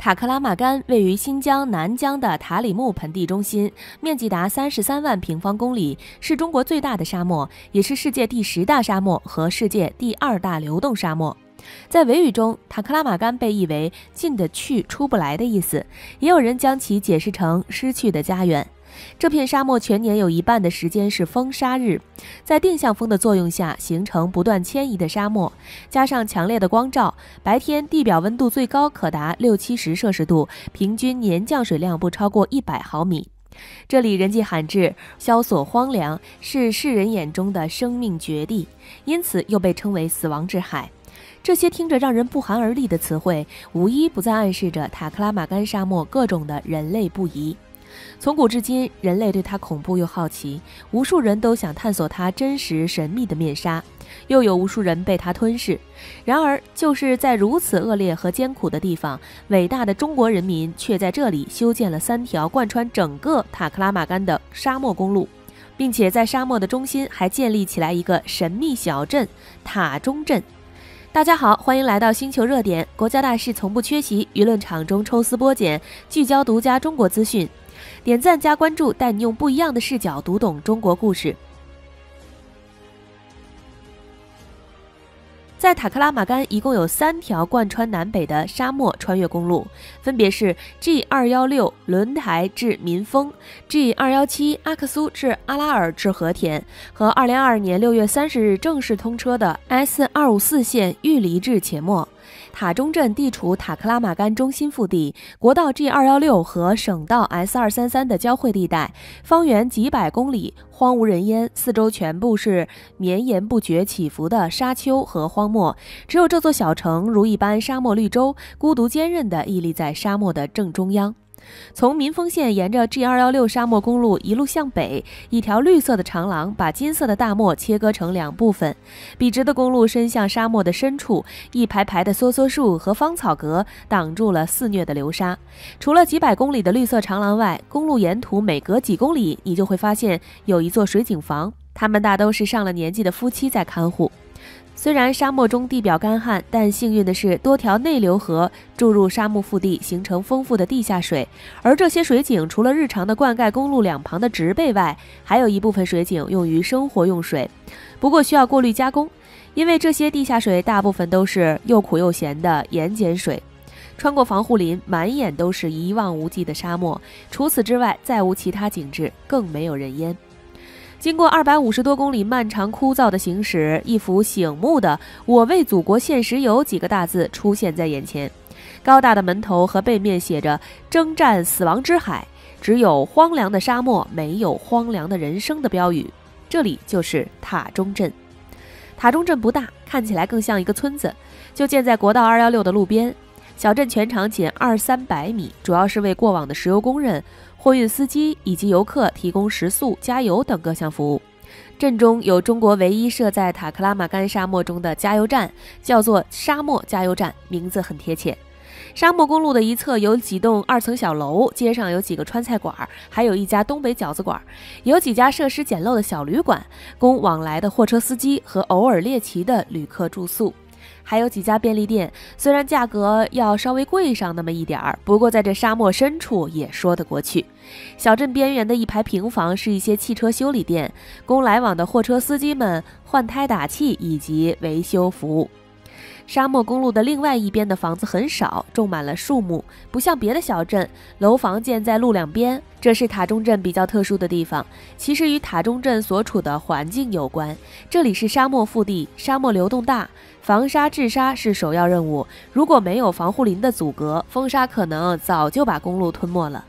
塔克拉玛干位于新疆南疆的塔里木盆地中心，面积达33万平方公里，是中国最大的沙漠，也是世界第10大沙漠和世界第2大流动沙漠。在维语中，塔克拉玛干被译为进得去出不来的意思，也有人将其解释成失去的家园。这片沙漠全年有一半的时间是风沙日，在定向风的作用下形成不断迁移的沙漠，加上强烈的光照，白天地表温度最高可达60-70摄氏度，平均年降水量不超过100毫米。这里人迹罕至，萧索荒凉，是世人眼中的生命绝地，因此又被称为死亡之海。这些听着让人不寒而栗的词汇，无一不在暗示着塔克拉玛干沙漠各种的人类不宜。从古至今，人类对它恐怖又好奇，无数人都想探索它真实神秘的面纱，又有无数人被它吞噬。然而，就是在如此恶劣和艰苦的地方，伟大的中国人民却在这里修建了3条贯穿整个塔克拉玛干的沙漠公路，并且在沙漠的中心还建立起来一个神秘小镇——塔中镇。大家好，欢迎来到星球热点，国家大事从不缺席，舆论场中抽丝剥茧，聚焦独家中国资讯。点赞加关注，带你用不一样的视角读懂中国故事。在塔克拉玛干一共有3条贯穿南北的沙漠穿越公路，分别是 G216 轮台至民丰、G217 阿克苏至阿拉尔至和田和2022年6月30日正式通车的 S254 线玉梨至且末。塔中镇地处塔克拉玛干中心腹地，国道 G216 和省道 S233 的交汇地带，方圆几百公里，荒无人烟，四周全部是绵延不绝起伏的沙丘和荒漠，只有这座小城如一般沙漠绿洲，孤独坚韧地屹立在沙漠的正中央。从民丰县沿着 G216 沙漠公路一路向北，一条绿色的长廊把金色的大漠切割成2部分，笔直的公路伸向沙漠的深处，一排排的梭梭树和芳草阁挡住了肆虐的流沙。除了几百公里的绿色长廊外，公路沿途每隔几公里你就会发现有一座水井房，他们大都是上了年纪的夫妻在看护。虽然沙漠中地表干旱，但幸运的是多条内流河注入沙漠腹地，形成丰富的地下水，而这些水井除了日常的灌溉公路两旁的植被外，还有一部分水井用于生活用水，不过需要过滤加工，因为这些地下水大部分都是又苦又咸的盐碱水。穿过防护林，满眼都是一望无际的沙漠，除此之外再无其他景致，更没有人烟。经过250多公里漫长枯燥的行驶，一幅醒目的“我为祖国献石油”几个大字出现在眼前。高大的门头和背面写着“征战死亡之海，只有荒凉的沙漠，没有荒凉的人生”的标语。这里就是塔中镇。塔中镇不大，看起来更像一个村子，就建在国道216的路边。小镇全长仅200-300米，主要是为过往的石油工人、货运司机以及游客提供食宿、加油等各项服务。镇中有中国唯一设在塔克拉玛干沙漠中的加油站，叫做沙漠加油站，名字很贴切。沙漠公路的一侧有几栋2层小楼，街上有几个川菜馆，还有一家东北饺子馆，有几家设施简陋的小旅馆，供往来的货车司机和偶尔猎奇的旅客住宿。还有几家便利店，虽然价格要稍微贵上那么一点儿，不过在这沙漠深处也说得过去。小镇边缘的一排平房是一些汽车修理店，供来往的货车司机们换胎打气以及维修服务。沙漠公路的另外一边的房子很少，种满了树木，不像别的小镇，楼房建在路两边。这是塔中镇比较特殊的地方，其实与塔中镇所处的环境有关。这里是沙漠腹地，沙漠流动大，防沙治沙是首要任务。如果没有防护林的阻隔，风沙可能早就把公路吞没了。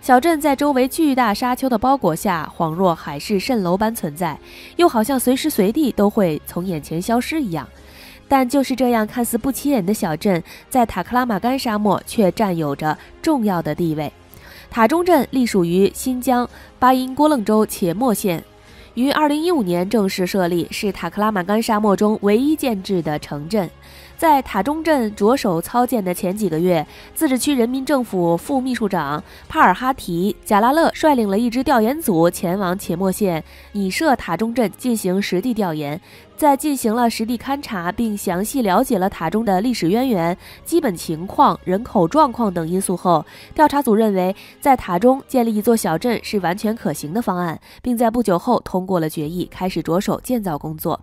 小镇在周围巨大沙丘的包裹下，恍若海市蜃楼般存在，又好像随时随地都会从眼前消失一样。但就是这样看似不起眼的小镇，在塔克拉玛干沙漠却占有着重要的地位。塔中镇隶属于新疆巴音郭楞州且末县，于2015年正式设立，是塔克拉玛干沙漠中唯一建制的城镇。在塔中镇着手操建的前几个月，自治区人民政府副秘书长帕尔哈提·贾拉勒率领了一支调研组前往且末县拟设塔中镇进行实地调研。在进行了实地勘察并详细了解了塔中的历史渊源、基本情况、人口状况等因素后，调查组认为在塔中建立一座小镇是完全可行的方案，并在不久后通过了决议，开始着手建造工作。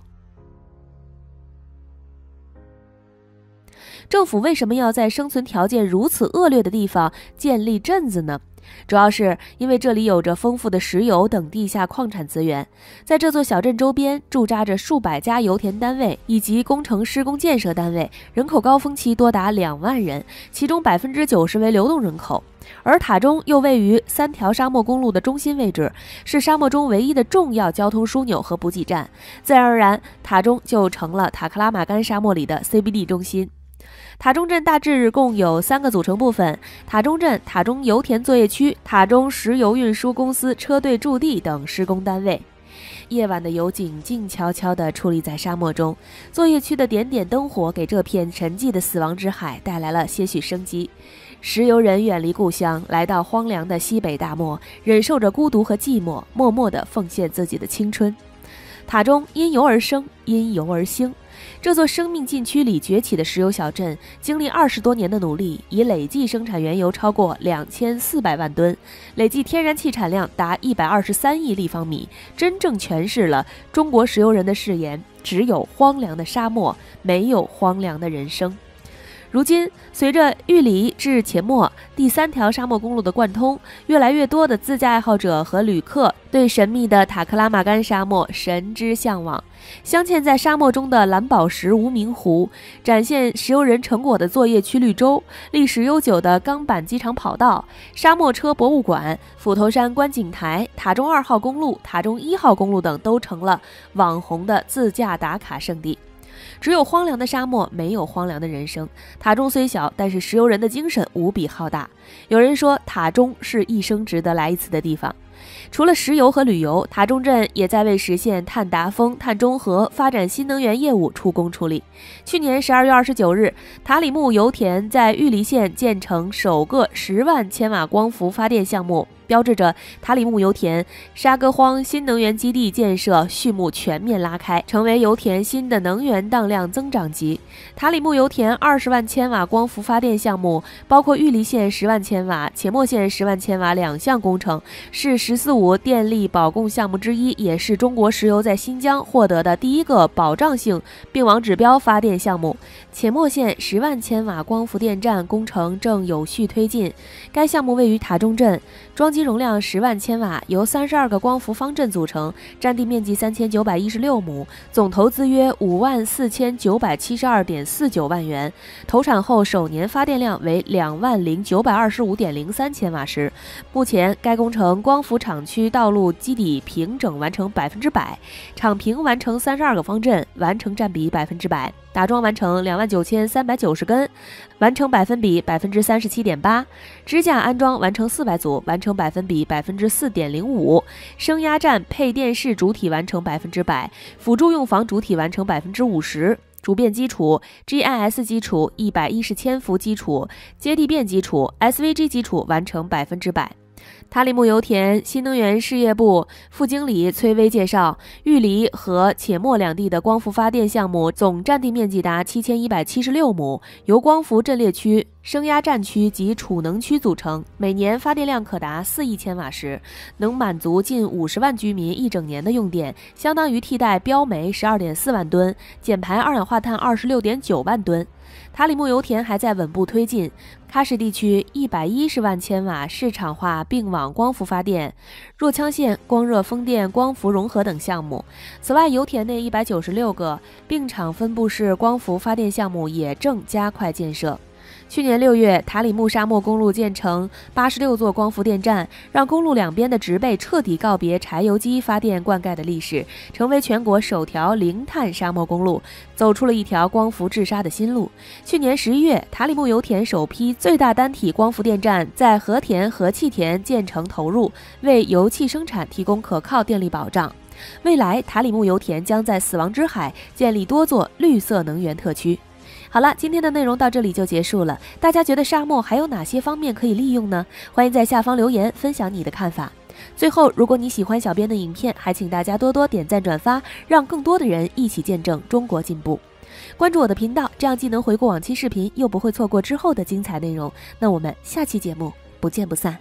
政府为什么要在生存条件如此恶劣的地方建立镇子呢？主要是因为这里有着丰富的石油等地下矿产资源。在这座小镇周边驻扎着数百家油田单位以及工程施工建设单位，人口高峰期多达2万人，其中90%为流动人口。而塔中又位于3条沙漠公路的中心位置，是沙漠中唯一的重要交通枢纽和补给站，自然而然，塔中就成了塔克拉玛干沙漠里的 CBD 中心。塔中镇大致共有3个组成部分：塔中镇、塔中油田作业区、塔中石油运输公司车队驻地等施工单位。夜晚的油井静悄悄地矗立在沙漠中，作业区的点点灯火给这片沉寂的死亡之海带来了些许生机。石油人远离故乡，来到荒凉的西北大漠，忍受着孤独和寂寞，默默地奉献自己的青春。塔中因油而生，因油而兴。这座生命禁区里崛起的石油小镇，经历20多年的努力，已累计生产原油超过2400万吨，累计天然气产量达123亿立方米，真正诠释了中国石油人的誓言：只有荒凉的沙漠，没有荒凉的人生。如今，随着玉里至且末第3条沙漠公路的贯通，越来越多的自驾爱好者和旅客对神秘的塔克拉玛干沙漠神之向往。镶嵌在沙漠中的蓝宝石无名湖，展现石油人成果的作业区绿洲，历史悠久的钢板机场跑道、沙漠车博物馆、斧头山观景台、塔中2号公路、塔中1号公路等都成了网红的自驾打卡胜地。只有荒凉的沙漠，没有荒凉的人生。塔中虽小，但是石油人的精神无比浩大。有人说，塔中是一生值得来一次的地方。除了石油和旅游，塔中镇也在为实现碳达峰、碳中和、发展新能源业务出工出力。去年12月29日，塔里木油田在玉里县建成首个10万千瓦光伏发电项目，标志着塔里木油田沙戈荒新能源基地建设序幕全面拉开，成为油田新的能源当量增长极。塔里木油田20万千瓦光伏发电项目包括玉里县10万千瓦、且末县10万千瓦2项工程，是“14·5”电力保供项目之一，也是中国石油在新疆获得的第一个保障性并网指标发电项目。且末县10万千瓦光伏电站工程正有序推进，该项目位于塔中镇，装机容量10万千瓦，由32个光伏方阵组成，占地面积3916亩，总投资约54972.49万元，投产后首年发电量为20925.03千瓦时。目前该工程光伏厂区道路基底平整完成100%，厂平完成32个方阵，完成占比100%，打桩完成29390根，完成比37.8%，支架安装完成400组，完成比4.05%，升压站配电室主体完成100%，辅助用房主体完成50%。主变基础、GIS 基础、110千伏基础、接地变基础、SVG 基础完成100%。塔里木油田新能源事业部副经理崔薇介绍，玉里和且末两地的光伏发电项目总占地面积达7176亩，由光伏阵列区、升压站区及储能区组成，每年发电量可达4亿千瓦时，能满足近50万居民一整年的用电，相当于替代标煤12.4万吨，减排二氧化碳26.9万吨。塔里木油田还在稳步推进喀什地区110万千瓦市场化并网光伏发电、若羌县光热风电光伏融合等项目。此外，油田内196个并厂分布式光伏发电项目也正加快建设。去年6月，塔里木沙漠公路建成86座光伏电站，让公路两边的植被彻底告别柴油机发电灌溉的历史，成为全国首条零碳沙漠公路，走出了一条光伏治沙的新路。去年11月，塔里木油田首批最大单体光伏电站在和田和气田建成投入，为油气生产提供可靠电力保障。未来，塔里木油田将在死亡之海建立多座绿色能源特区。好了，今天的内容到这里就结束了。大家觉得沙漠还有哪些方面可以利用呢？欢迎在下方留言分享你的看法。最后，如果你喜欢小编的影片，还请大家多多点赞转发，让更多的人一起见证中国进步。关注我的频道，这样既能回顾往期视频，又不会错过之后的精彩内容。那我们下期节目不见不散。